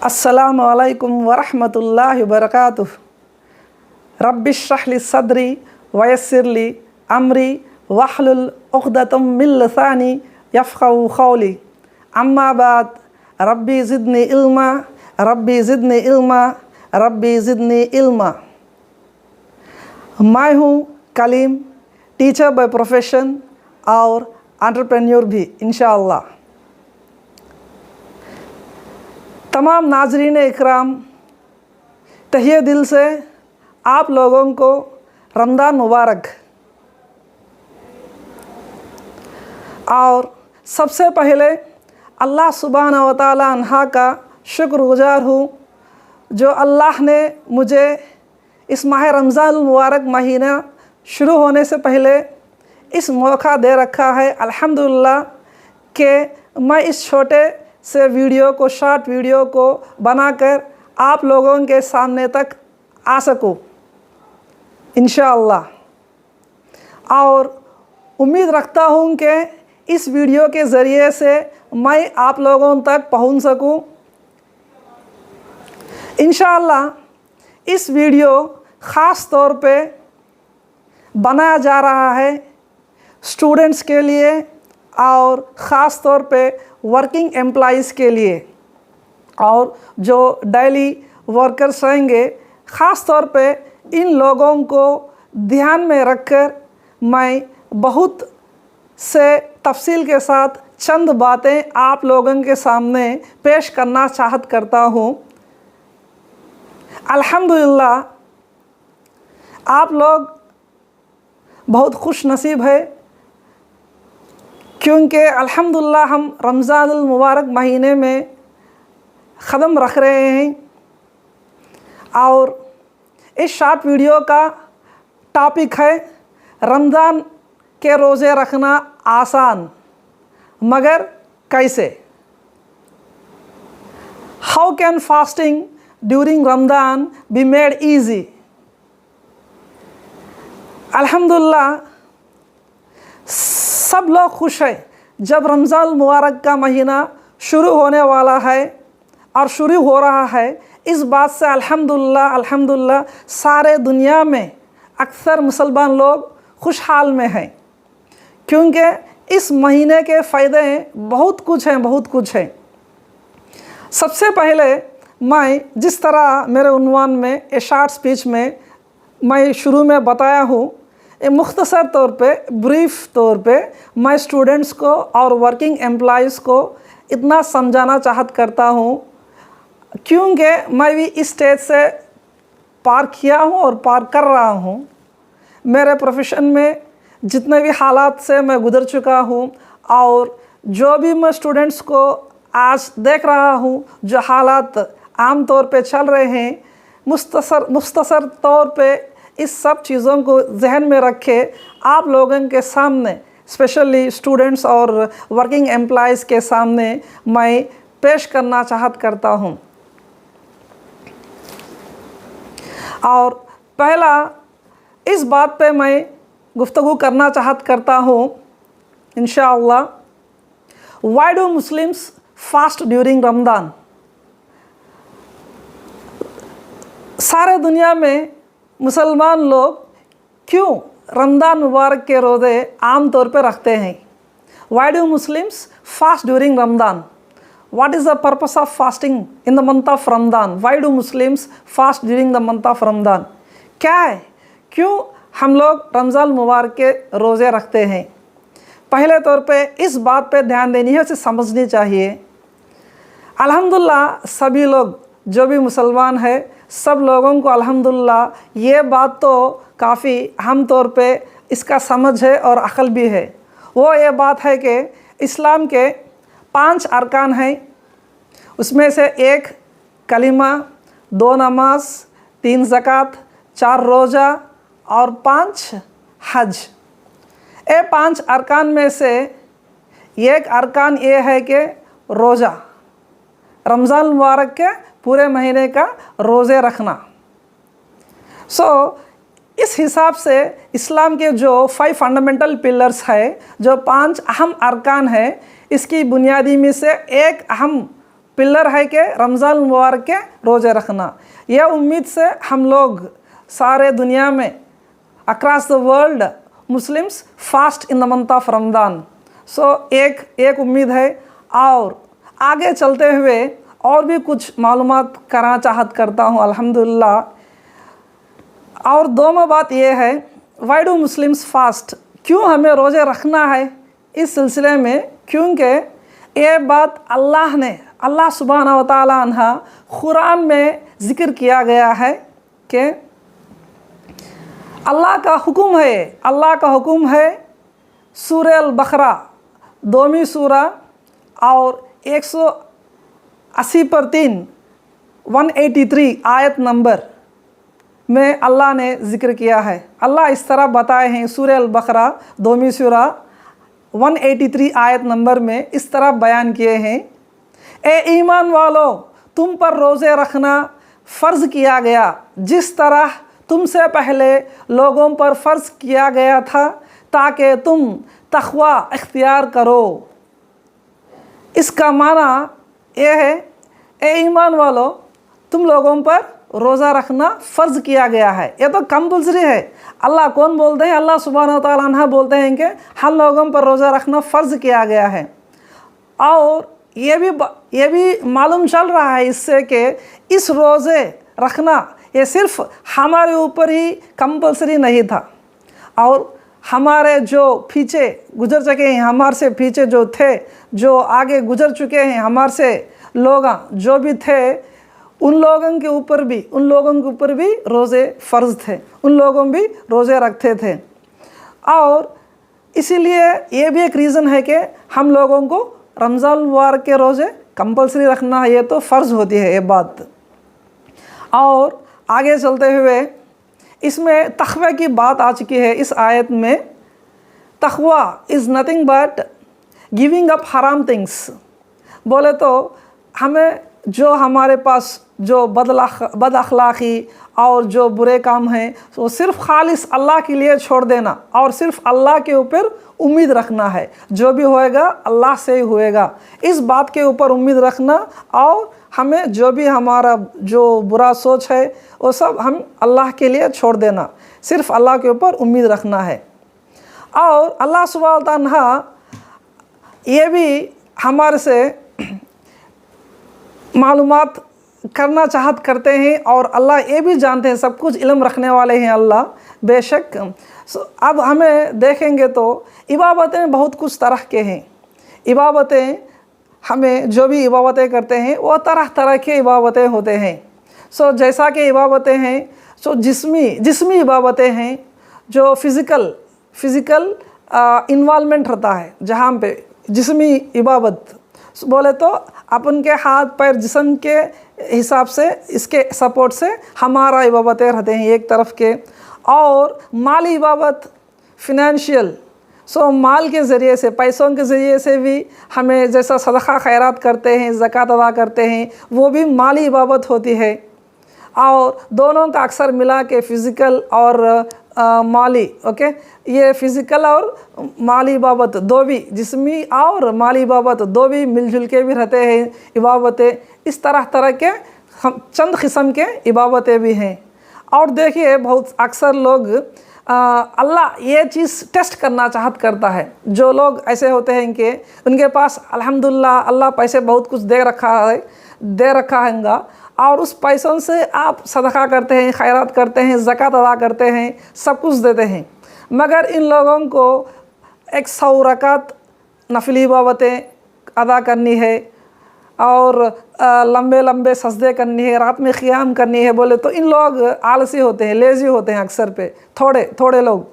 अस्सलामु अलैकुम वरहमतुल्लाहि वबरकातुहू। रब्बिश्रह ली सदरी वयस्सिर ली अमरी वहलुल उक़दतम मिन लिसानी यफ़क़हू क़ौली। अम्मा बाद, रब्बी ज़िदनी इल्मा, रब्बी ज़िदनी इल्मा, रब्बी ज़िदनी इल्मा। मैं हूँ कलीम, टीचर बाय प्रोफेशन और एंटरप्रेन्योर भी इंशाअल्लाह। तमाम नाज़रीन इकराम, तहे दिल से आप लोगों को रमज़ान मुबारक। और सबसे पहले अल्लाह सुब्हानहू व तआला अन्हा का शुक्रगुज़ार हूँ जो अल्लाह ने मुझे इस माह रमज़ान मुबारक महीना शुरू होने से पहले इस मौका दे रखा है अल्हम्दुलिल्लाह कि मैं इस छोटे से वीडियो को, शॉर्ट वीडियो को बनाकर आप लोगों के सामने तक आ सकूँ इंशाअल्लाह। और उम्मीद रखता हूँ कि इस वीडियो के ज़रिए से मैं आप लोगों तक पहुँच सकूँ इंशाअल्लाह। इस वीडियो ख़ास तौर पे बनाया जा रहा है स्टूडेंट्स के लिए और ख़ास तौर पे वर्किंग एम्प्लॉइज़ के लिए, और जो डेली वर्कर्स रहेंगे ख़ास तौर पे इन लोगों को ध्यान में रखकर मैं बहुत से तफसील के साथ चंद बातें आप लोगों के सामने पेश करना चाहत करता हूँ। अल्हम्दुलिल्लाह आप लोग बहुत खुश नसीब है क्योंकि अल्हम्दुलिल्लाह हम रमज़ान मुबारक महीने में क़दम रख रहे हैं। और इस शॉर्ट वीडियो का टॉपिक है रमज़ान के रोज़े रखना आसान मगर कैसे। How can fasting during Ramzan be made easy. अल्हम्दुलिल्लाह सब लोग खुश हैं जब रमज़ान मुबारक का महीना शुरू होने वाला है और शुरू हो रहा है। इस बात से अल्हम्दुलिल्लाह सारे दुनिया में अक्सर मुसलमान लोग खुशहाल में हैं क्योंकि इस महीने के फ़ायदे बहुत कुछ हैं। सबसे पहले मैं जिस तरह मेरे उन्वान में ए शॉर्ट स्पीच में मैं शुरू में बताया हूँ, मुख्तसर तौर पे, ब्रीफ तौर पे मैं स्टूडेंट्स को और वर्किंग एम्प्लॉइज़ को इतना समझाना चाहत करता हूँ क्योंकि मैं भी इस स्टेज से पार किया हूँ और पार कर रहा हूँ। मेरे प्रोफेशन में जितने भी हालात से मैं गुज़र चुका हूँ और जो भी मैं स्टूडेंट्स को आज देख रहा हूँ, जो हालात आम तौर पे चल रहे हैं, मुख्तसर तौर पे इस सब चीज़ों को जहन में रखे आप लोगों के सामने, स्पेशली स्टूडेंट्स और वर्किंग एम्प्लॉइज़ के सामने मैं पेश करना चाहत करता हूँ। और पहला इस बात पे मैं गुफ्तगू करना चाहत करता हूँ इंशाअल्लाह, why do Muslims fast during Ramzan. सारे दुनिया में मुसलमान लोग क्यों रमज़ान मुबारक के रोज़े आम तौर पे रखते हैं। Why do Muslims fast during Ramzan. What is the purpose of fasting in the month of Ramadan? Why do Muslims fast during the month of Ramadan? क्या है, क्यों हम लोग रमज़ान मुबारक के रोज़े रखते हैं। पहले तौर पे इस बात पे ध्यान देनी है, उसे समझनी चाहिए। अल्हम्दुलिल्लाह सभी लोग जो भी मुसलमान है सब लोगों को अल्हम्दुलिल्लाह ये बात तो काफ़ी अहम तौर पे इसका समझ है और अक़ल भी है। वो ये बात है कि इस्लाम के 5 अरकान हैं, उसमें से 1 कलिमा, 2 नमाज, 3 ज़कात, 4 रोज़ा और 5 हज। ये 5 अरकान में से एक अरकान ये है कि रोज़ा, रमज़ान मुबारक के पूरे महीने का रोज़े रखना। इस हिसाब से इस्लाम के जो 5 फंडामेंटल पिलर्स है, जो 5 अहम अरकान है, इसकी बुनियादी में से एक अहम पिलर है कि रमज़ान मुबारक के रोज़े रखना। यह उम्मीद से हम लोग सारे दुनिया में across the world Muslims fast in the month of Ramzan. So एक उम्मीद है। और आगे चलते हुए और भी कुछ मालूमात करना चाहत करता हूँ अल्हम्दुलिल्लाह। और दोनों बात ये है, वाई डू मुस्लिम्स फास्ट, क्यों हमें रोज़े रखना है इस सिलसिले में, क्योंकि ये बात अल्लाह सुब्हानहू व तआला अन्हा कुरान में ज़िक्र किया गया है कि अल्लाह का हुक्म है सूरह अल-बकरा 2वीं सूरा और 180/3 183 आयत नंबर में अल्लाह ने ज़िक्र किया है। अल्लाह इस तरह बताए हैं सूरह अल-बकरा 2वीं सूरा 183 आयत नंबर में इस तरह बयान किए हैं, ए ईमान वालों, तुम पर रोज़े रखना फ़र्ज़ किया गया जिस तरह तुमसे पहले लोगों पर फ़र्ज़ किया गया था, ताकि तुम तक़वा इख्तियार करो। इसका माना यह है, ए ईमान वालों, तुम लोगों पर रोज़ा रखना फ़र्ज़ किया गया है। यह तो कंपल्सरी है। अल्लाह कौन बोलते हैं? अल्लाह सुब्हानहू व तआला अन्हा बोलते हैं कि हम लोगों पर रोज़ा रखना फ़र्ज़ किया गया है। और ये भी मालूम चल रहा है इससे कि इस रोज़े रखना ये सिर्फ़ हमारे ऊपर ही कंपल्सरी नहीं था, और हमारे जो पीछे गुजर चुके हैं, हमारे से पीछे जो थे, जो आगे गुजर चुके हैं, हमारे से लोग जो भी थे, उन लोगों के ऊपर भी रोज़े फ़र्ज़ थे, उन लोगों भी रोज़े रखते थे। और इसीलिए ये भी एक रीज़न है कि हम लोगों को रमज़ान मुबारक के रोज़े कंपल्सरी रखना है, ये तो फ़र्ज़ होती है ये बात। और आगे चलते हुए इसमें तक़वा की बात आ चुकी है इस आयत में। Taqwa is nothing but giving up haram things. बोले तो हमें जो हमारे पास जो बद अखलाक़ी और जो बुरे काम हैं वो सिर्फ़ खालिस अल्लाह के लिए छोड़ देना और सिर्फ़ अल्लाह के ऊपर उम्मीद रखना है। जो भी होएगा अल्लाह से ही होएगा, इस बात के ऊपर उम्मीद रखना। और हमें जो भी हमारा जो बुरा सोच है वो सब हम अल्लाह के लिए छोड़ देना, सिर्फ़ अल्लाह के ऊपर उम्मीद रखना है। और अल्लाह सुब्हानहू व तआला ये भी हमारे से मालूमात करना चाहत करते हैं, और अल्लाह ये भी जानते हैं, सब कुछ इल्म रखने वाले हैं अल्लाह बेशक। अब हमें देखेंगे तो इबादतें बहुत कुछ तरह के हैं। इबादतें हमें जो भी इबादतें करते हैं वो तरह तरह के इबादतें होते हैं। जैसा कि इबादतें हैं जिस्मी इबादतें हैं, जो फ़िज़िकल इन्वॉल्वमेंट रहता है, जहाँ पे जिस्मी इबादत बोले तो अपन के हाथ पैर जिस्म के हिसाब से इसके सपोर्ट से हमारा इबादतें रहते हैं एक तरफ के। और माली इबादत फिनेंशियल, माल के ज़रिए से, पैसों के ज़रिए से भी हमें जैसा सदका खैरात करते हैं, ज़कात अदा करते हैं, वो भी माली इबादत होती है। और दोनों का अक्सर मिला के फ़िज़िकल और माली, ओके, ये फ़िज़िकल और माली इबादत दो भी, जिस्मी और माली इबादत दो भी मिलजुल के भी रहते हैं इबादतें। इस तरह के हम चंद किस्म के इबादतें भी हैं। और देखिए बहुत अक्सर लोग अल्लाह ये चीज़ टेस्ट करना चाहत करता है। जो लोग ऐसे होते हैं कि उनके पास अल्हम्दुलिल्लाह अल्लाह पैसे बहुत कुछ दे रखा है, और उस पैसों से आप सदका करते हैं, खैरात करते हैं, ज़कात अदा करते हैं, सब कुछ देते हैं, मगर इन लोगों को 100 रकात नफली इबादतें अदा करनी है और लंबे लंबे सजदे करनी है, रात में क़ियाम करनी है, बोले तो इन लोग आलसी होते हैं, लेज़ी होते हैं अक्सर पे थोड़े लोग।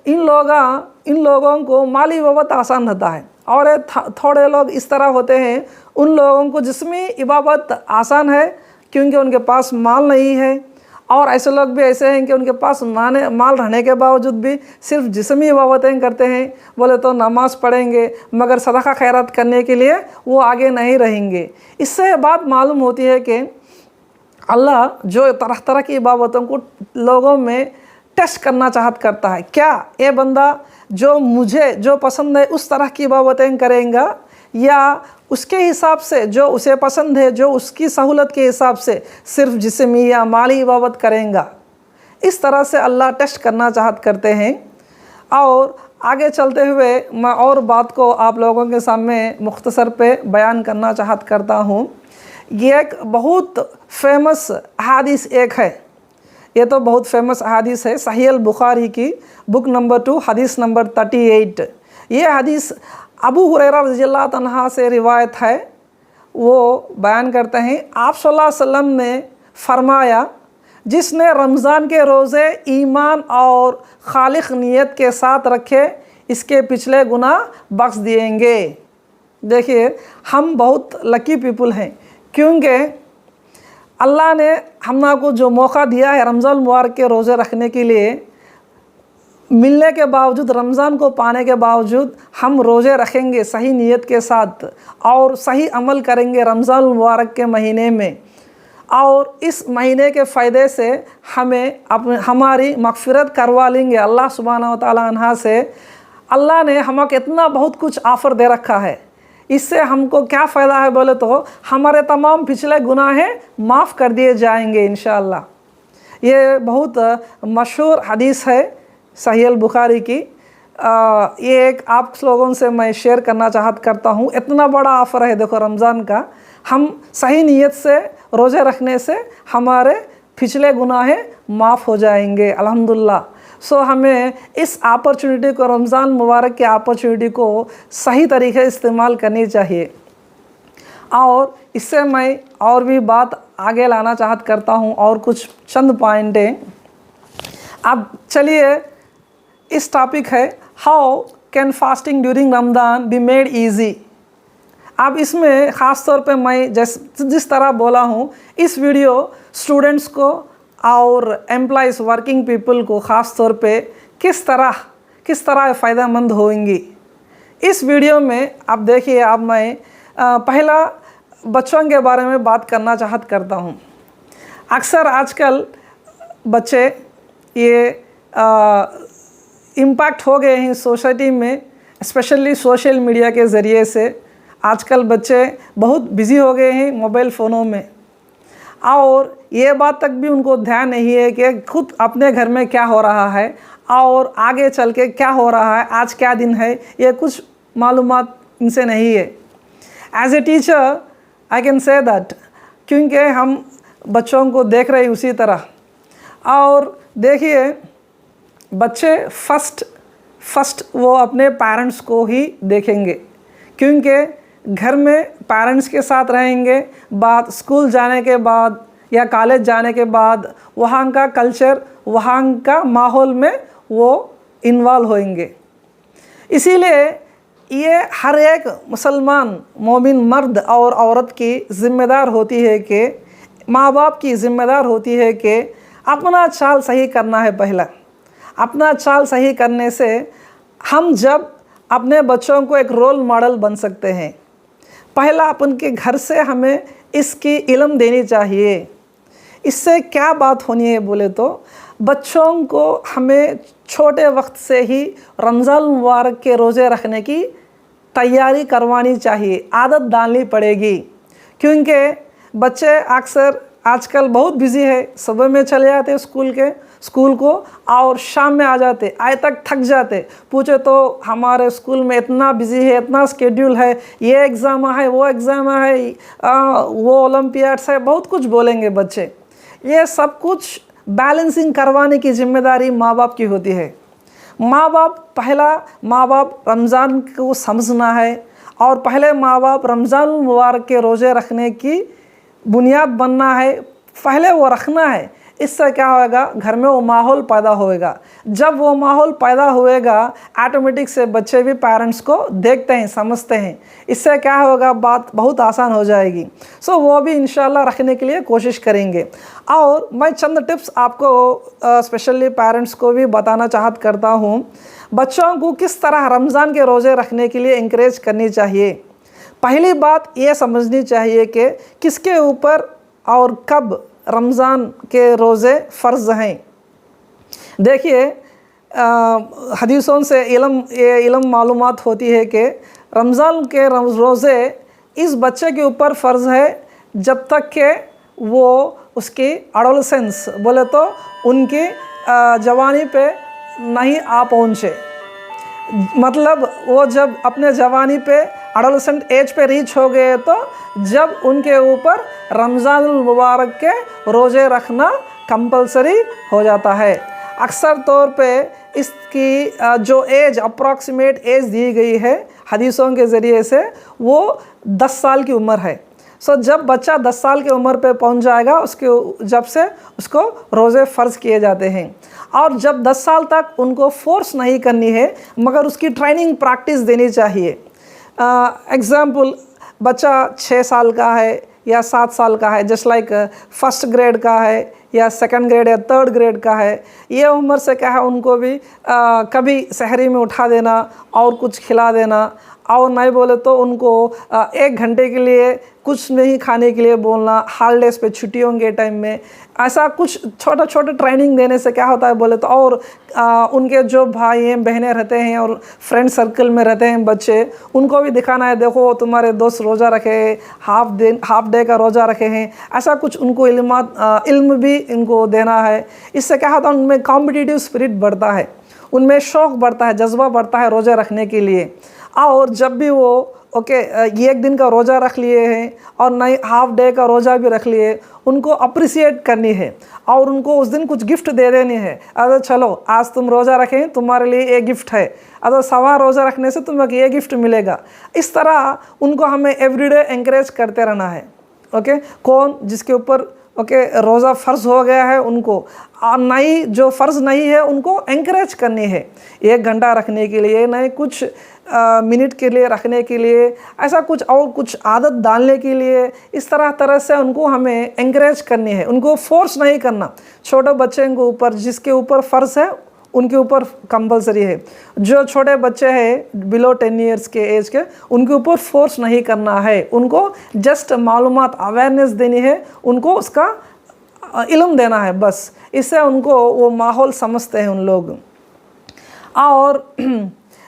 इन लोगों को माली इबादत आसान रहता है, और थोड़े लोग इस तरह होते हैं, उन लोगों को जिस्मी इबादत आसान है क्योंकि उनके पास माल नहीं है। और ऐसे लोग भी ऐसे हैं कि उनके पास माल रहने के बावजूद भी सिर्फ जिस्मी इबादतें करते हैं, बोले तो नमाज़ पढ़ेंगे मगर सदका खैरात करने के लिए वो आगे नहीं रहेंगे। इससे बात मालूम होती है कि अल्लाह जो तरह तरह की इबादतों को लोगों में टेस्ट करना चाहत करता है। क्या ये बंदा जो मुझे जो पसंद है उस तरह की इबादतें करेगा, या उसके हिसाब से जो उसे पसंद है, जो उसकी सहूलत के हिसाब से सिर्फ जिस्मी या माली इबादत करेगा। इस तरह से अल्लाह टेस्ट करना चाहत करते हैं। और आगे चलते हुए मैं और बात को आप लोगों के सामने मुख्तसर पे बयान करना चाहत करता हूँ। ये एक बहुत फेमस हदीस एक है, ये तो बहुत फेमस हदीस है, सही अल बुखारी की बुक नंबर 2 हदीस नंबर 38। ये हदीस अबू हुरैरा रज़ियल्लाहु अन्हु से रिवायत है। वो बयान करते हैं, आप सल्लल्लाहु अलैहि वसल्लम ने फरमाया, जिसने रमज़ान के रोज़े ईमान और खालिक नियत के साथ रखे, इसके पिछले गुनाह बख्श दिएंगे। देखिए, हम बहुत लकी पीपल हैं, क्योंकि अल्लाह ने हम को जो मौका दिया है रमज़ान मुबारक के रोज़े रखने के लिए, मिलने के बावजूद, रमज़ान को पाने के बावजूद हम रोज़े रखेंगे सही नियत के साथ और सही अमल करेंगे रमज़ान मुबारक के महीने में। और इस महीने के फ़ायदे से हमारी मग़फ़िरत करवा लेंगे अल्लाह सुब्हानहू व तआला अन्हा से। अल्लाह ने हमको इतना बहुत कुछ ऑफ़र दे रखा है, इससे हमको क्या फ़ायदा है बोले तो हमारे तमाम पिछले गुनाह माफ़ कर दिए जाएंगे इंशाअल्लाह। ये बहुत मशहूर हदीस है सही अल बुखारी की। ये एक आप लोगों से मैं शेयर करना चाहत करता हूँ। इतना बड़ा ऑफ़र है देखो रमज़ान का, हम सही नीयत से रोज़े रखने से हमारे पिछले गुनाह माफ़ हो जाएंगे अल्हम्दुलिल्लाह। सो हमें इस अपॉर्चुनिटी को, रमज़ान मुबारक की अपॉर्चुनिटी को सही तरीके से इस्तेमाल करनी चाहिए। और इससे मैं और भी बात आगे लाना चाहत करता हूँ और कुछ चंद पॉइंट हैं। अब चलिए, इस टॉपिक है how can fasting during Ramzan be made easy. अब इसमें ख़ास तौर पे मैं जिस तरह बोला हूँ, इस वीडियो स्टूडेंट्स को और एम्प्लॉइज़ वर्किंग पीपल को ख़ास तौर पे किस तरह फ़ायदेमंद होंगी। इस वीडियो में आप देखिए, अब मैं पहला बच्चों के बारे में बात करना चाहत करता हूँ। अक्सर आजकल बच्चे ये इम्पैक्ट हो गए हैं सोसाइटी में, स्पेशली सोशल मीडिया के ज़रिए से। आजकल बच्चे बहुत बिज़ी हो गए हैं मोबाइल फ़ोनों में, और ये बात तक भी उनको ध्यान नहीं है कि खुद अपने घर में क्या हो रहा है और आगे चल के क्या हो रहा है, आज क्या दिन है, ये कुछ मालूमात इनसे नहीं है। As a teacher I can say that, क्योंकि हम बच्चों को देख रहे हैं उसी तरह। और देखिए, बच्चे फर्स्ट वो अपने पेरेंट्स को ही देखेंगे, क्योंकि घर में पेरेंट्स के साथ रहेंगे, बाद स्कूल जाने के बाद या कॉलेज जाने के बाद वहाँ का कल्चर, वहाँ का माहौल में वो इन्वॉल्व होंगे। इसीलिए ये हर एक मुसलमान मोमिन मर्द और औरत की ज़िम्मेदार होती है कि, माँ बाप की ज़िम्मेदार होती है कि अपना चाल सही करना है। पहला अपना चाल सही करने से हम जब अपने बच्चों को एक रोल मॉडल बन सकते हैं। पहला अपन के घर से हमें इसकी इल्म देनी चाहिए। इससे क्या बात होनी है बोले तो, बच्चों को हमें छोटे वक्त से ही रमज़ान मुबारक के रोज़े रखने की तैयारी करवानी चाहिए, आदत डालनी पड़ेगी। क्योंकि बच्चे अक्सर आजकल बहुत बिज़ी है, सुबह में चले जाते स्कूल को और शाम में आ जाते, आए तक थक जाते। पूछे तो हमारे स्कूल में इतना बिज़ी है, इतना स्केड्यूल है, ये एग्ज़ाम है, वो एग्ज़ाम है, वो ओलंपियाड्स है, बहुत कुछ बोलेंगे बच्चे। ये सब कुछ बैलेंसिंग करवाने की जिम्मेदारी माँ बाप की होती है। माँ बाप रमज़ान को समझना है, और पहले माँ बाप रमज़ान मुबारक के रोज़े रखने की बुनियाद बनना है, पहले वो रखना है। इससे क्या होगा, घर में वो माहौल पैदा होएगा। जब वो माहौल पैदा होएगा, ऑटोमेटिक से बच्चे भी पेरेंट्स को देखते हैं, समझते हैं। इससे क्या होगा, बात बहुत आसान हो जाएगी। सो वो भी इंशाल्लाह रखने के लिए कोशिश करेंगे। और मैं चंद टिप्स आपको स्पेशली पेरेंट्स को भी बताना चाहत करता हूँ। बच्चों को किस तरह रमज़ान के रोज़े रखने के लिए इंकरेज करनी चाहिए। पहली बात ये समझनी चाहिए कि किसके ऊपर और कब रमज़ान के रोज़े फ़र्ज़ हैं। देखिए, हदीसों से इल्म मालूमात होती है कि रमज़ान के रोज़े इस बच्चे के ऊपर फ़र्ज़ है जब तक कि वो उसकी एडोलेसेंस बोले तो उनकी जवानी पे नहीं आ पहुँचे। मतलब वो जब अपने जवानी पे एडोलेसेंट एज पे रीच हो गए तो जब उनके ऊपर रमज़ानुल मुबारक के रोज़े रखना कंपलसरी हो जाता है। अक्सर तौर पे इसकी जो एज अप्रॉक्सीमेट एज दी गई है हदीसों के ज़रिए से वो 10 साल की उम्र है। सो जब बच्चा 10 साल की उम्र पे पहुंच जाएगा उसके जब से उसको रोज़े फ़र्ज़ किए जाते हैं। और जब 10 साल तक उनको फोर्स नहीं करनी है मगर उसकी ट्रेनिंग प्रैक्टिस देनी चाहिए। एग्ज़ाम्पल, बच्चा 6 साल का है या 7 साल का है, जस्ट लाइक फर्स्ट ग्रेड का है या सेकंड ग्रेड या थर्ड ग्रेड का है, ये उम्र से क्या है उनको भी कभी सहरी में उठा देना और कुछ खिला देना, और नहीं बोले तो उनको 1 घंटे के लिए कुछ नहीं खाने के लिए बोलना हॉलीडेज़ पे, छुट्टियों के टाइम में। ऐसा कुछ छोटा छोटा ट्रेनिंग देने से क्या होता है बोले तो, और उनके जो भाई बहनें रहते हैं और फ्रेंड सर्कल में रहते हैं बच्चे, उनको भी दिखाना है देखो तुम्हारे दोस्त रोज़ा रखे, हाफ डे का रोज़ा रखे हैं। ऐसा कुछ उनको इल्म भी इनको देना है। इससे क्या होता है उनमें कॉम्पिटिटिव स्पिरिट बढ़ता है, उनमें शौक़ बढ़ता है, जज्बा बढ़ता है रोज़ा रखने के लिए। और जब भी वो ये 1 दिन का रोज़ा रख लिए हैं और नहीं हाफ डे का रोज़ा भी रख लिए, उनको अप्रिसिएट करनी है और उनको उस दिन कुछ गिफ्ट दे देनी है। अगर चलो आज तुम रोज़ा रखें, तुम्हारे लिए ये गिफ्ट है, अगर सवा रोज़ा रखने से तुम्हें ये गिफ्ट मिलेगा। इस तरह उनको हमें एवरीडे एनकरेज करते रहना है। कौन जिसके ऊपर रोज़ा फ़र्ज़ हो गया है उनको, और नहीं जो फ़र्ज़ नहीं है उनको एनकरेज करनी है 1 घंटा रखने के लिए, नहीं कुछ मिनट के लिए रखने के लिए, ऐसा कुछ और कुछ आदत डालने के लिए। इस तरह से उनको हमें एनकरेज करनी है, उनको फोर्स नहीं करना। छोटे बच्चे के ऊपर जिसके ऊपर फ़र्ज़ है उनके ऊपर कंपलसरी है। जो छोटे बच्चे हैं बिलो 10 ईयर्स के एज के, उनके ऊपर फोर्स नहीं करना है, उनको जस्ट मालूमात अवेयरनेस देनी है, उनको उसका इल्म देना है बस। इससे उनको वो माहौल समझते हैं उन लोग। और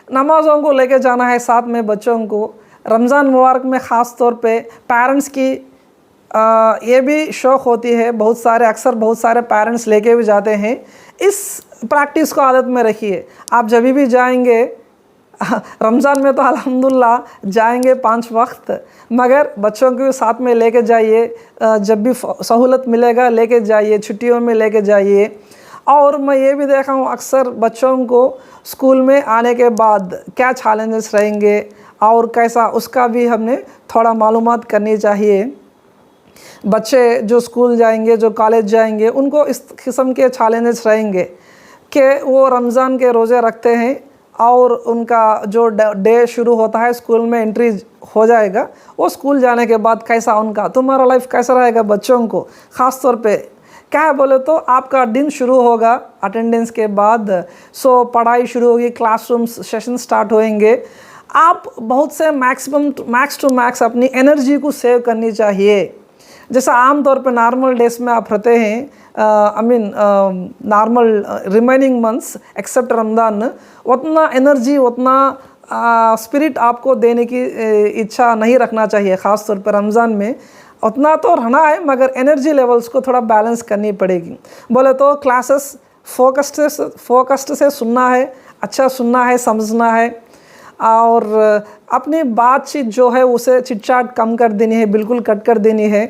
नमाज़ों को लेके जाना है साथ में बच्चों को। रमज़ान मुबारक में ख़ास तौर पे पेरेंट्स की ये भी शौक़ होती है, अक्सर बहुत सारे पेरेंट्स लेके भी जाते हैं। इस प्रैक्टिस को आदत में रखिए। आप जब भी जाएंगे रमज़ान में तो अल्हम्दुलिल्लाह जाएंगे 5 वक्त, मगर बच्चों को साथ में लेके जाइए, जब भी सहूलत मिलेगा लेके जाइए, छुट्टियों में लेके जाइए। और मैं ये भी देखा हूँ अक्सर बच्चों को स्कूल में आने के बाद क्या चैलेंजेस रहेंगे और कैसा, उसका भी हमने थोड़ा मालूमात करनी चाहिए। बच्चे जो स्कूल जाएंगे, जो कॉलेज जाएंगे, उनको इस किस्म के चैलेंजेस रहेंगे कि वो रमज़ान के रोज़े रखते हैं और उनका जो डे शुरू होता है स्कूल में एंट्री हो जाएगा, वो स्कूल जाने के बाद कैसा उनका तुम्हारा लाइफ कैसा रहेगा बच्चों को ख़ास तौर पे क्या है बोले तो, आपका दिन शुरू होगा अटेंडेंस के बाद। सो पढ़ाई शुरू होगी, क्लासरूम सेशन स्टार्ट होएंगे। आप बहुत से मैक्स टू मैक्स अपनी एनर्जी को सेव करनी चाहिए। जैसा आम तौर पे नॉर्मल डेज में आप रहते हैं, normal remaining months except Ramzan, उतना एनर्जी उतना स्पिरिट आपको देने की इच्छा नहीं रखना चाहिए। ख़ास तौर पर रमज़ान में उतना तो रहना है मगर एनर्जी लेवल्स को थोड़ा बैलेंस करनी पड़ेगी। बोले तो क्लासेस फोकस्ड से सुनना है, अच्छा सुनना है, समझना है, और अपनी बातचीत जो है उसे चिटचाट कम कर देनी है, बिल्कुल कट कर देनी है।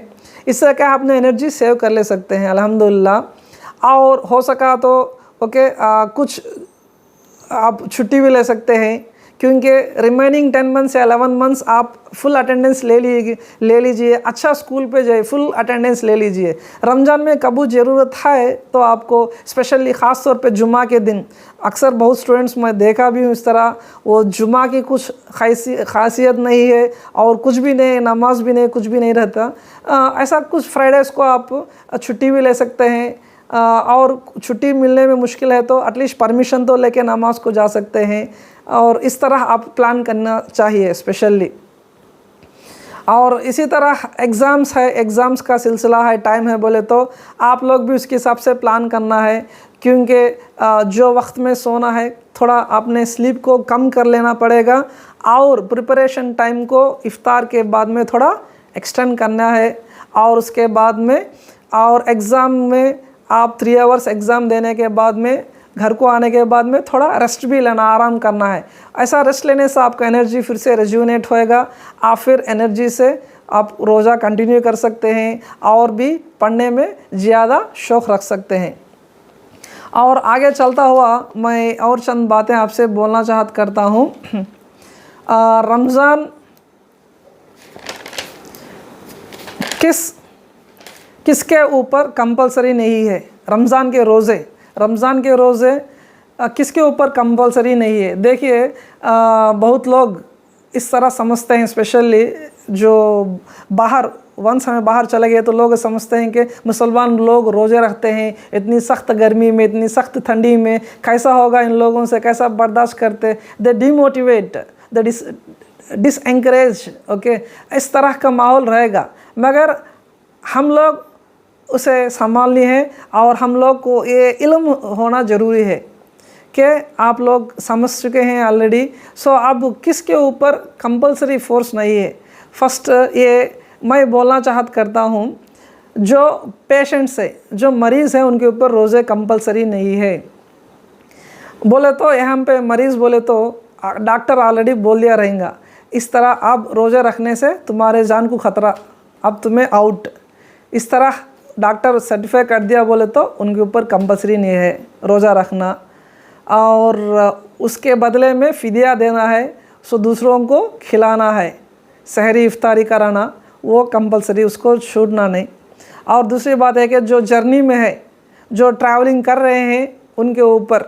इससे क्या अपने एनर्जी सेव कर ले सकते हैं अल्हम्दुलिल्लाह। और हो सका तो कुछ आप छुट्टी भी ले सकते हैं, क्योंकि रिमेनिंग 10 मंथ्स या 11 मंथ्स आप फुल अटेंडेंस ले लीजिए, अच्छा स्कूल पे जाइए, फुल अटेंडेंस ले लीजिए। रमज़ान में कबू ज़रूरत है तो आपको स्पेशली ख़ास तौर पे जुमा के दिन, अक्सर बहुत स्टूडेंट्स मैं देखा भी हूँ इस तरह, वो जुमा की कुछ खासियत नहीं है और कुछ भी नहीं, नमाज भी नहीं, कुछ भी नहीं रहता। ऐसा कुछ फ्राइडेज़ को आप छुट्टी भी ले सकते हैं, और छुट्टी मिलने में मुश्किल है तो एटलीस्ट परमिशन तो लेके नमाज को जा सकते हैं। और इस तरह आप प्लान करना चाहिए स्पेशली। और इसी तरह एग्ज़ाम्स है, एग्ज़ाम्स का सिलसिला है, टाइम है बोले तो आप लोग भी उसके हिसाब से प्लान करना है, क्योंकि जो वक्त में सोना है थोड़ा आपने स्लीप को कम कर लेना पड़ेगा और प्रिपरेशन टाइम को इफ्तार के बाद में थोड़ा एक्सटेंड करना है। और उसके बाद में और एग्ज़ाम में आप 3 आवर्स एग्ज़ाम देने के बाद में घर को आने के बाद में थोड़ा रेस्ट भी लेना, आराम करना है। ऐसा रेस्ट लेने से आपका एनर्जी फिर से रिज्यूनेट होएगा, आप फिर एनर्जी से आप रोज़ा कंटिन्यू कर सकते हैं और भी पढ़ने में ज़्यादा शौक़ रख सकते हैं। और आगे चलता हुआ मैं और चंद बातें आपसे बोलना चाहत करता हूँ। रमज़ान किसके ऊपर कंपलसरी नहीं है? रमज़ान के रोज़े किसके ऊपर कंपलसरी नहीं है? देखिए, बहुत लोग इस तरह समझते हैं, स्पेशली जो बाहर वंस हमें बाहर चले गए तो लोग समझते हैं कि मुसलमान लोग रोज़े रखते हैं, इतनी सख्त गर्मी में, इतनी सख्त ठंडी में कैसा होगा इन लोगों से, कैसा बर्दाश्त करते। दे डिमोटिवेट, दे डिसएंकरेज, ओके, इस तरह का माहौल रहेगा। मगर हम लोग उसे संभालनी है और हम लोग को ये इल्म होना ज़रूरी है कि आप लोग समझ चुके हैं ऑलरेडी। सो अब किसके ऊपर कंपलसरी फोर्स नहीं है? फर्स्ट ये मैं बोलना चाहत करता हूँ, जो पेशेंट्स है, जो मरीज़ हैं, उनके ऊपर रोज़े कंपलसरी नहीं है। बोले तो यहाँ पे मरीज़ बोले तो डॉक्टर ऑलरेडी बोल दिया रहेगा, इस तरह अब रोज़े रखने से तुम्हारे जान को ख़तरा, अब तुम्हें आउट, इस तरह डॉक्टर सर्टिफाई कर दिया बोले तो उनके ऊपर कंपलसरी नहीं है रोज़ा रखना। और उसके बदले में फ़िदिया देना है, सो दूसरों को खिलाना है, सहरी इफ्तारी कराना, वो कंपलसरी, उसको छूटना नहीं। और दूसरी बात है कि जो जर्नी में है, जो ट्रैवलिंग कर रहे हैं, उनके ऊपर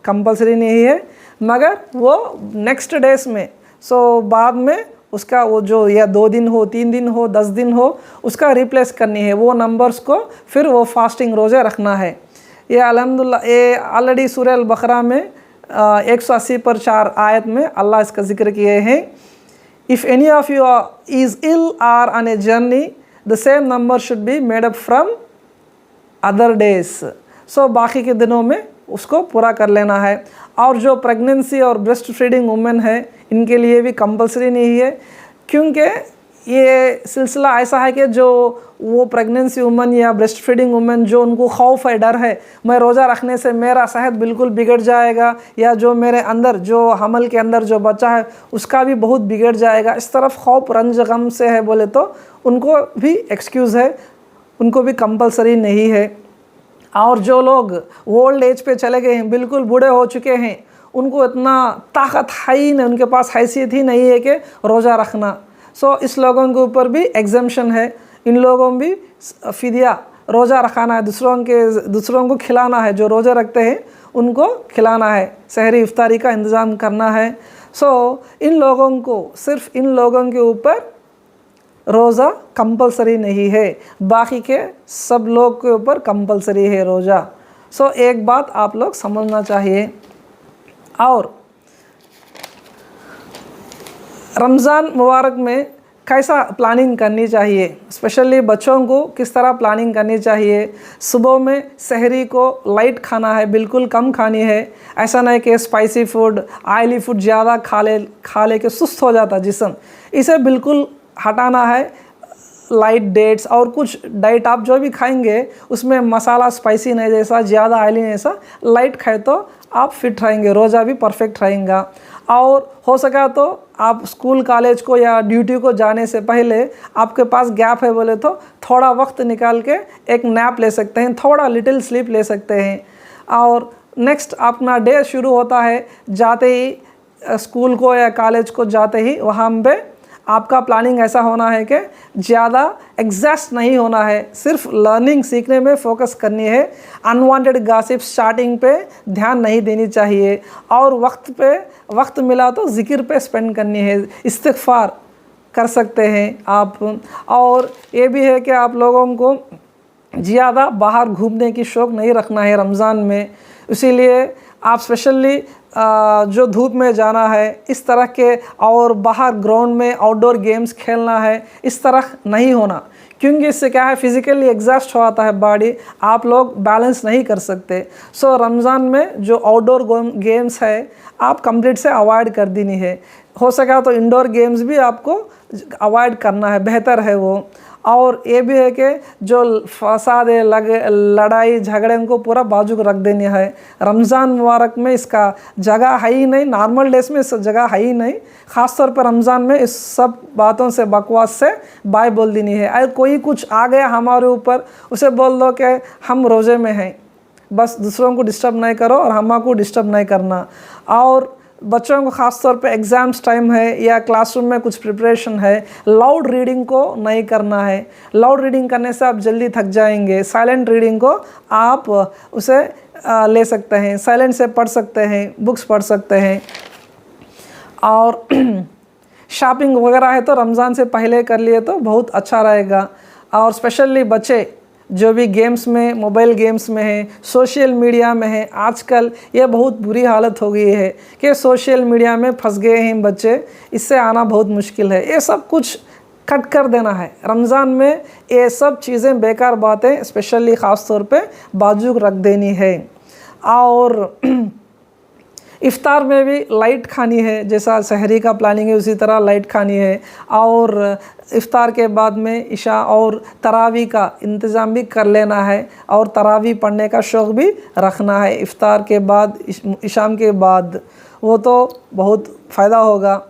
कंपलसरी नहीं है, मगर वो नेक्स्ट डेज में, सो बाद में उसका वो जो या 2 दिन हो, 3 दिन हो, 10 दिन हो, उसका रिप्लेस करनी है, वो नंबर्स को फिर वो फास्टिंग रोज़े रखना है। ये अल्हम्दुलिल्लाह ये ऑलरेडी सूरह अल-बकरा में 180 पर 4 आयत में अल्लाह इसका जिक्र किए हैं। If any of you is ill or on a journey the same number should be made up from other days. So बाकी के दिनों में उसको पूरा कर लेना है। और जो प्रेगनेंसी और ब्रेस्ट फीडिंग वुमेन है, इनके लिए भी कंपलसरी नहीं है, क्योंकि ये सिलसिला ऐसा है कि जो वो प्रेगनेंसी वुमेन या ब्रेस्ट फीडिंग वुमेन जो उनको खौफ है, डर है, मैं रोज़ा रखने से मेरा सेहत बिल्कुल बिगड़ जाएगा, या जो मेरे अंदर जो हमल के अंदर जो बच्चा है उसका भी बहुत बिगड़ जाएगा, इस तरफ खौफ रंज गम से है बोले तो उनको भी एक्सक्यूज़ है, उनको भी कंपलसरी नहीं है। और जो लोग ओल्ड एज पे चले गए हैं, बिल्कुल बूढ़े हो चुके हैं, उनको इतना ताकत है ही नहीं, उनके पास हैसियत ही नहीं है कि रोज़ा रखना। सो इस लोगों के ऊपर भी एग्जम्पशन है, इन लोगों भी फ़िदिया रोज़ा रखाना है, दूसरों को खिलाना है, जो रोज़ा रखते हैं उनको खिलाना है, सहरी इफ्तारी का इंतज़ाम करना है। सो इन लोगों को, सिर्फ इन लोगों के ऊपर रोज़ा कंपलसरी नहीं है, बाकी के सब लोग के ऊपर कंपलसरी है रोज़ा। सो एक बात आप लोग समझना चाहिए। और रमज़ान मुबारक में कैसा प्लानिंग करनी चाहिए, स्पेशली बच्चों को किस तरह प्लानिंग करनी चाहिए। सुबह में सहरी को लाइट खाना है, बिल्कुल कम खानी है, ऐसा नहीं कि स्पाइसी फूड, ऑयली फूड ज़्यादा खा ले के सुस्त हो जाता जिस्म, इसे बिल्कुल हटाना है। लाइट डेट्स और कुछ डाइट आप जो भी खाएंगे उसमें मसाला स्पाइसी नहीं जैसा, ज़्यादा ऑयली नहीं जैसा, लाइट खाए तो आप फिट रहेंगे, रोज़ा भी परफेक्ट रहेगा। और हो सका तो आप स्कूल कॉलेज को या ड्यूटी को जाने से पहले आपके पास गैप है बोले तो थोड़ा वक्त निकाल के एक नैप ले सकते हैं, थोड़ा लिटिल स्लीप ले सकते हैं। और नेक्स्ट अपना डे शुरू होता है जाते ही स्कूल को या कॉलेज को जाते ही, वहाँ पे आपका प्लानिंग ऐसा होना है कि ज़्यादा एग्जॉस्ट नहीं होना है, सिर्फ लर्निंग सीखने में फोकस करनी है। अनवांटेड गॉसिप स्टार्टिंग पे ध्यान नहीं देनी चाहिए, और वक्त मिला तो ज़िक्र पे स्पेंड करनी है, इस्तिग़फ़ार कर सकते हैं आप। और ये भी है कि आप लोगों को ज़्यादा बाहर घूमने की शौक़ नहीं रखना है रमज़ान में, इसीलिए आप स्पेशली जो धूप में जाना है इस तरह के, और बाहर ग्राउंड में आउटडोर गेम्स खेलना है, इस तरह नहीं होना, क्योंकि इससे क्या है फिज़िकली एग्जॉस्ट हो आता है बॉडी, आप लोग बैलेंस नहीं कर सकते। सो रमज़ान में जो आउटडोर गेम्स है आप कंप्लीट से अवॉइड कर देनी है। हो सका तो इंडोर गेम्स भी आपको अवॉइड करना है, बेहतर है वो। और ये भी है कि जो फसाद है, लड़ाई झगड़े, उनको पूरा बाजू को रख देनी है। रमज़ान मुबारक में इसका जगह है ही नहीं, नॉर्मल डेज में इस जगह है ही नहीं। ख़ास तौर पर रमज़ान में इस सब बातों से, बकवास से बाय बोल देनी है। अगर कोई कुछ आ गया हमारे ऊपर, उसे बोल दो कि हम रोज़े में हैं, बस दूसरों को डिस्टर्ब नहीं करो और हमको डिस्टर्ब नहीं करना। और बच्चों को ख़ास तौर पे एग्ज़ाम्स टाइम है या क्लासरूम में कुछ प्रिपरेशन है, लाउड रीडिंग को नहीं करना है। लाउड रीडिंग करने से आप जल्दी थक जाएंगे। साइलेंट रीडिंग को आप उसे ले सकते हैं, साइलेंट से पढ़ सकते हैं, बुक्स पढ़ सकते हैं। और शॉपिंग वगैरह है तो रमज़ान से पहले कर लिए तो बहुत अच्छा रहेगा। और स्पेशली बच्चे जो भी गेम्स में, मोबाइल गेम्स में है, सोशल मीडिया में है, आजकल ये बहुत बुरी हालत हो गई है कि सोशल मीडिया में फंस गए हैं बच्चे, इससे आना बहुत मुश्किल है। ये सब कुछ कट कर देना है रमज़ान में, ये सब चीज़ें बेकार बातें स्पेशली ख़ास तौर पे बाजू रख देनी है। और इफ़्तार में भी लाइट खानी है, जैसा सहरी का प्लानिंग है उसी तरह लाइट खानी है। और इफ़्तार के बाद में इशा और तरावी का इंतज़ाम भी कर लेना है, और तरावी पढ़ने का शौक़ भी रखना है इफ़्तार के बाद, इशाम के बाद, वो तो बहुत फ़ायदा होगा।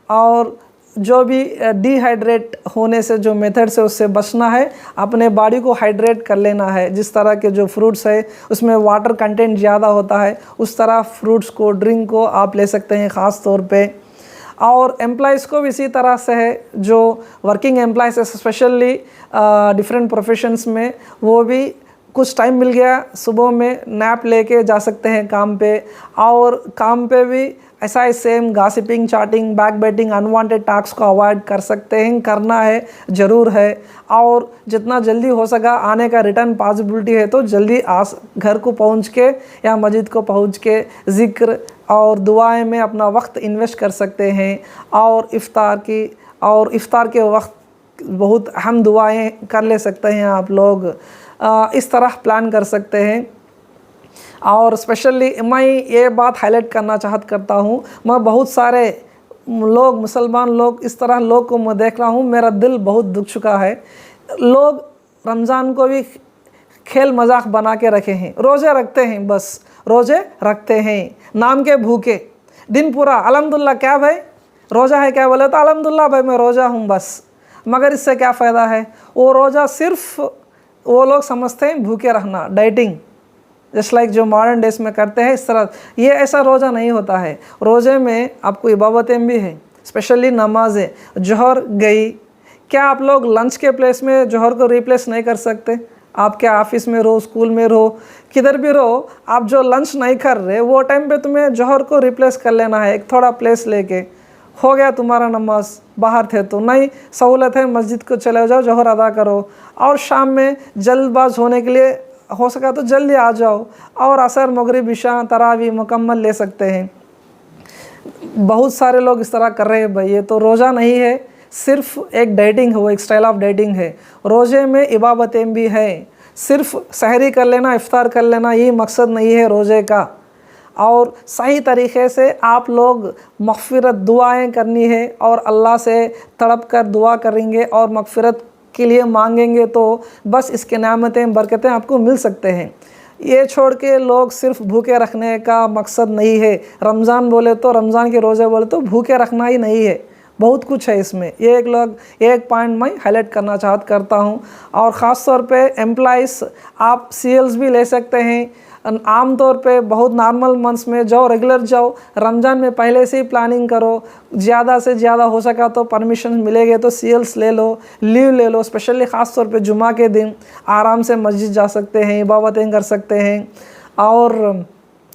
और जो भी डिहाइड्रेट होने से जो मेथड से उससे बचना है, अपने बॉडी को हाइड्रेट कर लेना है। जिस तरह के जो फ्रूट्स है उसमें वाटर कंटेंट ज़्यादा होता है, उस तरह फ्रूट्स को, ड्रिंक को आप ले सकते हैं ख़ास तौर पे। और एम्प्लॉइज़ को भी इसी तरह से है, जो working employees specially different professions में, वो भी कुछ टाइम मिल गया सुबह में नैप लेके जा सकते हैं काम पे। और काम पे भी ऐसा ही same gossiping, chatting, backbiting, unwanted talks को अवॉइड कर सकते हैं, करना है ज़रूर है। और जितना जल्दी हो सका आने का रिटर्न पॉसिबिलिटी है तो जल्दी घर को पहुंच के या मस्जिद को पहुंच के ज़िक्र और दुआएं में अपना वक्त इन्वेस्ट कर सकते हैं। और इफ़्तार के वक्त बहुत अहम दुआएं कर ले सकते हैं आप लोग, इस तरह प्लान कर सकते हैं। और स्पेशली मैं ये बात हाईलाइट करना करता हूँ, मैं बहुत सारे लोग, मुसलमान लोग, इस तरह लोग को मैं देख रहा हूँ, मेरा दिल बहुत दुख चुका है। लोग रमज़ान को भी खेल मजाक बना के रखे हैं, रोज़े रखते हैं, बस रोज़े रखते हैं, नाम के भूखे, दिन पूरा अल्हम्दुलिल्लाह, क्या भाई रोज़ा है क्या, बोले तो अल्हम्दुलिल्लाह भाई मैं रोज़ा हूँ बस, मगर इससे क्या फ़ायदा है। वो रोज़ा सिर्फ वो लोग समझते हैं भूखे रहना, डाइटिंग, जस्ट लाइक जो मॉडर्न डेज में करते हैं इस तरह। ये ऐसा रोज़ा नहीं होता है। रोज़े में आपको इबादतें भी हैं, स्पेशली नमाज़ें। जोहर गई, क्या आप लोग लंच के प्लेस में जोहर को रिप्लेस नहीं कर सकते? आप क्या ऑफिस में रहो, स्कूल में रहो, किधर भी रहो, आप जो लंच नहीं कर रहे वो टाइम पे तुम्हें जोहर को रिप्लेस कर लेना है, एक थोड़ा प्लेस लेके, हो गया तुम्हारा नमाज। बाहर थे तो नहीं, सहूलत है, मस्जिद को चले जाओ, जोहर अदा करो। और शाम में जल्दबाज होने के लिए हो सका तो जल्दी आ जाओ, और असर, मगरिब, इशा, तरावी मुकम्मल ले सकते हैं। बहुत सारे लोग इस तरह कर रहे हैं भाई, ये तो रोज़ा नहीं है, सिर्फ एक डाइटिंग है, वो एक स्टाइल ऑफ डाइटिंग है। रोज़े में इबादतें भी है, सिर्फ सहरी कर लेना, इफ्तार कर लेना, यही मकसद नहीं है रोज़े का। और सही तरीक़े से आप लोग मग़फ़िरत दुआएं करनी है, और अल्लाह से तड़प कर दुआ करेंगे और मग़फ़िरत के लिए मांगेंगे तो बस इसके नेमतें, बरकतें आपको मिल सकते हैं। ये छोड़ के लोग सिर्फ भूखे रखने का मकसद नहीं है। रमज़ान बोले तो, रमज़ान के रोज़े बोले तो भूखे रखना ही नहीं है, बहुत कुछ है इसमें। ये एक पॉइंट मैं हाईलाइट करना करता हूँ। और ख़ास तौर पे एम्प्लॉइज़, आप CLs भी ले सकते हैं। आम तौर पे बहुत नॉर्मल मंथ्स में जाओ, रेगुलर जाओ, रमज़ान में पहले से ही प्लानिंग करो, ज़्यादा से ज़्यादा हो सका तो परमिशन मिलेंगे तो CLs ले लो, लीव ले लो। स्पेशली ख़ास तौर पे जुमा के दिन आराम से मस्जिद जा सकते हैं, इबादतें कर सकते हैं। और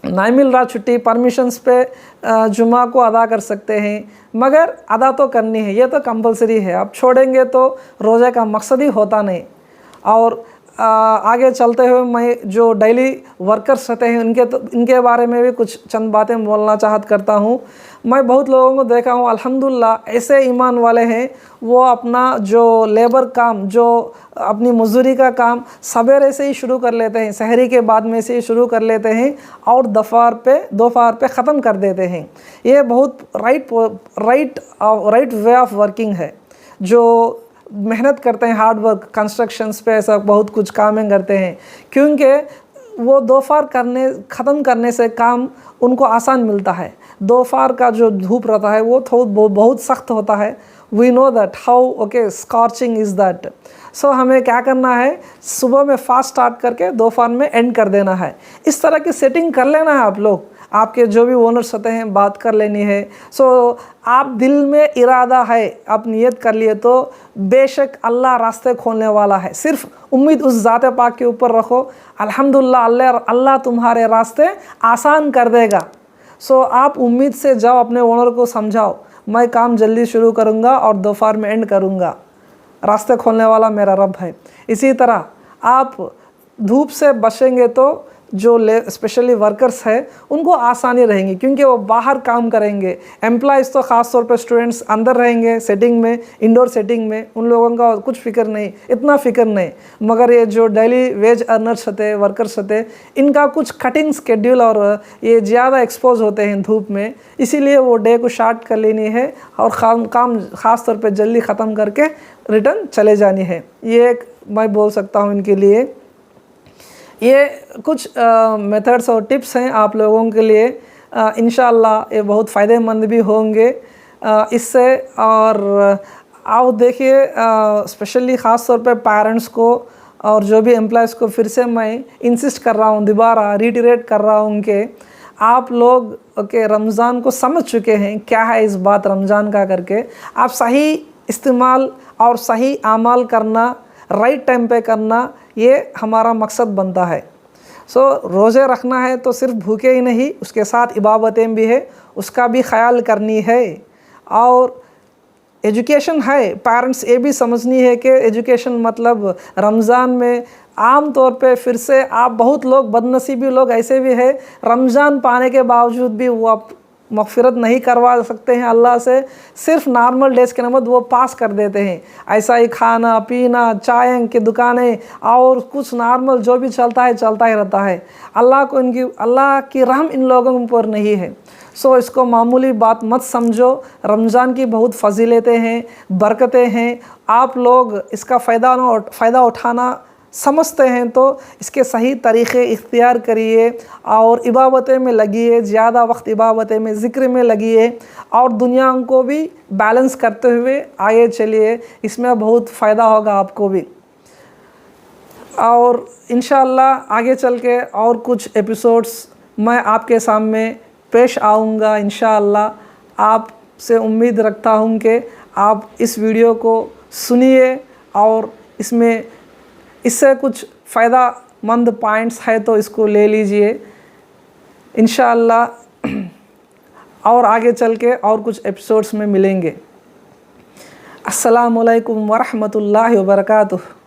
नहीं मिल रहा छुट्टी, परमिशंस पे जुमा को अदा कर सकते हैं, मगर अदा तो करनी है, ये तो कंपलसरी है। आप छोड़ेंगे तो रोज़े का मकसद ही होता नहीं। और आगे चलते हुए मैं जो डेली वर्कर्स रहते हैं इनके बारे में भी कुछ चंद बातें बोलना चाहत करता हूँ। मैं बहुत लोगों को देखा हूँ अल्हम्दुलिल्लाह ऐसे ईमान वाले हैं, वो अपना जो लेबर काम, जो अपनी मजदूरी का काम सवेरे से ही शुरू कर लेते हैं, सहरी के बाद में से ही शुरू कर लेते हैं और दोपहर पे ख़त्म कर देते हैं। ये बहुत राइट वे ऑफ वर्किंग है। जो मेहनत करते हैं, हार्ड वर्क, कंस्ट्रक्शंस पे ऐसा बहुत कुछ कामें करते हैं, क्योंकि वो दोपहर ख़त्म करने से काम उनको आसान मिलता है। दोपहर का जो धूप रहता है वो बहुत सख्त होता है। We know that how scorching is that. So हमें क्या करना है, सुबह में फास्ट स्टार्ट करके दोपहर में एंड कर देना है। इस तरह की सेटिंग कर लेना है आप लोग, आपके जो भी ओनर्स होते हैं बात कर लेनी है। सो आप दिल में इरादा है, आप नियत कर लिए तो बेशक अल्लाह रास्ते खोलने वाला है। सिर्फ उम्मीद उस ज़ात पाक के ऊपर रखो, अल्हम्दुलिल्लाह अल्लाह तुम्हारे रास्ते आसान कर देगा। सो आप उम्मीद से जाओ, अपने ओनर को समझाओ मैं काम जल्दी शुरू करूँगा और दोपहर में एंड करूँगा, रास्ते खोलने वाला मेरा रब है। इसी तरह आप धूप से बचेंगे तो जो स्पेशली वर्कर्स है उनको आसानी रहेंगी, क्योंकि वो बाहर काम करेंगे। एम्प्लॉइज़ तो ख़ास तौर पे स्टूडेंट्स अंदर रहेंगे सेटिंग में, इंडोर सेटिंग में, उन लोगों का कुछ फ़िक्र नहीं, इतना फ़िक्र नहीं। मगर ये जो डेली वेज अर्नर्स होते, वर्कर्स होते, इनका कुछ कटिंग स्केड्यूल और ये ज़्यादा एक्सपोज होते हैं धूप में, इसीलिए वो डे को शार्ट कर लेनी है और काम ख़ास तौर पर जल्दी ख़त्म करके रिटर्न चले जानी है। ये एक मैं बोल सकता हूँ इनके लिए। ये कुछ मेथड्स और टिप्स हैं आप लोगों के लिए, इंशाअल्लाह ये बहुत फ़ायदेमंद भी होंगे इससे। और आओ देखिए, स्पेशली ख़ास तौर पे पेरेंट्स को और जो भी एम्प्लॉयज़ को फिर से मैं इंसिस्ट कर रहा हूँ, दोबारा रीटरेट कर रहा हूँ कि आप लोग रमज़ान को समझ चुके हैं क्या है इस बात रमज़ान का करके। आप सही इस्तेमाल और सही आमाल करना, राइट टाइम पे करना, ये हमारा मकसद बनता है। सो रोज़े रखना है तो सिर्फ भूखे ही नहीं, उसके साथ इबादतें भी है, उसका भी ख्याल करनी है। और एजुकेशन है, पेरेंट्स ये भी समझनी है कि एजुकेशन मतलब रमज़ान में आम तौर पे फिर से आप बहुत लोग बदनसीबी लोग ऐसे भी है, रमज़ान पाने के बावजूद भी वो आप मग़फ़िरत नहीं करवा सकते हैं अल्लाह से, सिर्फ नॉर्मल डेज़ के नमत वो पास कर देते हैं। ऐसा ही खाना पीना, चाय की दुकानें और कुछ नॉर्मल जो भी चलता ही रहता है। अल्लाह की रहम इन लोगों पर नहीं है। सो इसको मामूली बात मत समझो। रमज़ान की बहुत फजीलतें हैं, बरकतें हैं। आप लोग इसका फ़ायदा उठाना समझते हैं तो इसके सही तरीक़े इख्तियार करिए और इबादतें में लगिए, ज़्यादा वक्त इबादतें में, ज़िक्र में लगिए और दुनिया को भी बैलेंस करते हुए आगे चलिए। इसमें बहुत फ़ायदा होगा आपको भी। और इंशाअल्लाह आगे चल के और कुछ एपिसोड्स मैं आपके सामने पेश आऊँगा इंशाअल्लाह। आपसे उम्मीद रखता हूँ कि आप इस वीडियो को सुनिए और इससे कुछ फ़ायदामंद पॉइंट्स है तो इसको ले लीजिए इंशाअल्लाह। और आगे चल के और कुछ एपिसोड्स में मिलेंगे। अस्सलामु अलैकुम वरहमतुल्लाहि वबरकातुहू।